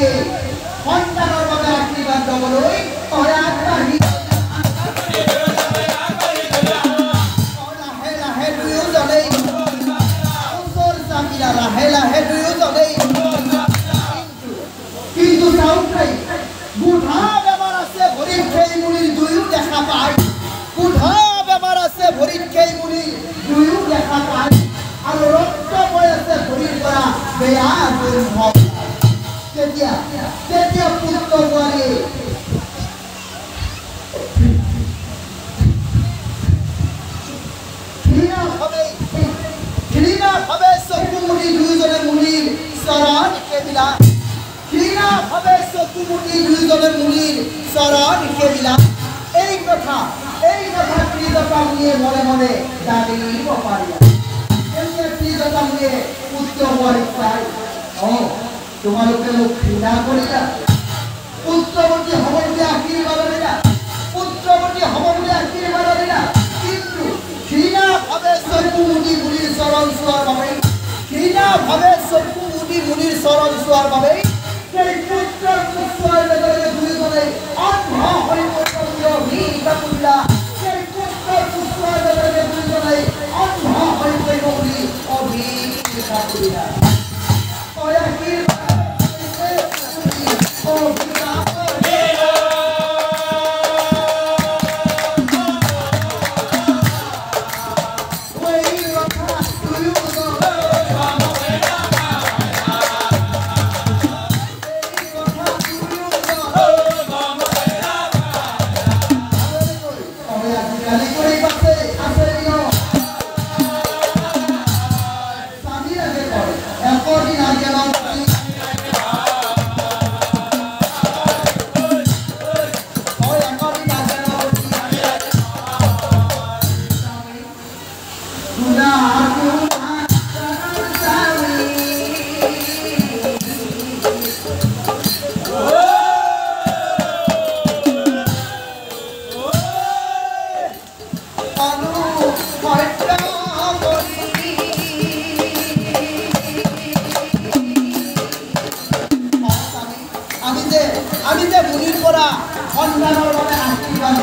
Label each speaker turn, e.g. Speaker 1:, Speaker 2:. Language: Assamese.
Speaker 1: লাগে সন্তানৰ বাবে আশীৰ্বাদ ল'বলৈ তই আগবাঢ়ি লাহে লাহে দুয়োজনেই ওচৰ চাপিলা লাহে লাহে দুয়োজনেই কিন্তু চাউকাই বুঢ়া বেমাৰ আছে ভৰিত খেলিমুলিৰ দুয়ো দেখা পায় বুঢ়া বেমাৰ আছে ভৰিত খেলিমুলিৰ দুয়ো দেখা পায় আৰু ৰক্ত বৈ আছে ভৰিৰ পৰা বেয়া গোন্ধ তেতিয়া পুত্ৰ বোৱাৰীয়ে ঘৃণাভাৱে চকু মুদি দুয়োজনে মুনিৰ চৰণ সেবিলা ঘৃণাভাৱে চকু মুদি দুয়োজনে মুনিৰ চৰণ সেবিলা এই কথা ত্ৰিজটামুনিয়ে মনে মনে জানিব পাৰিলা ত্ৰিজটামুনিয়ে পুত্ৰ বোৱাৰীক চাই তোমালোকে মোক ঘৃণা কৰিলা পুত্ৰৱতী হ'ব বুলি আশীৰ্বাদ দিলা পুত্ৰৱতী হ'ব বুলি আশীৰ্বাদ দিলা কিন্তু ঘৃণাভাৱে চকু মুদি মুনিৰ চৰণ চোৱাৰ বাবে ঘৃণাভাৱে চকু মুদি মুনিৰ চৰণ চোৱাৰ বাবে সেই পুত্ৰৰ চোৱাৰ লগে লগে দুয়োজনে অন্ধ হৈ পৰিল সেই পুত্ৰৰ চোৱাৰ লগে লগে দুয়োজনে অন্ধ হৈ পৰিব বুলি অভিহিতা কৰিলা আমি যে মুনিৰ পৰা সন্তানৰ বাবে আশীৰ্বাদ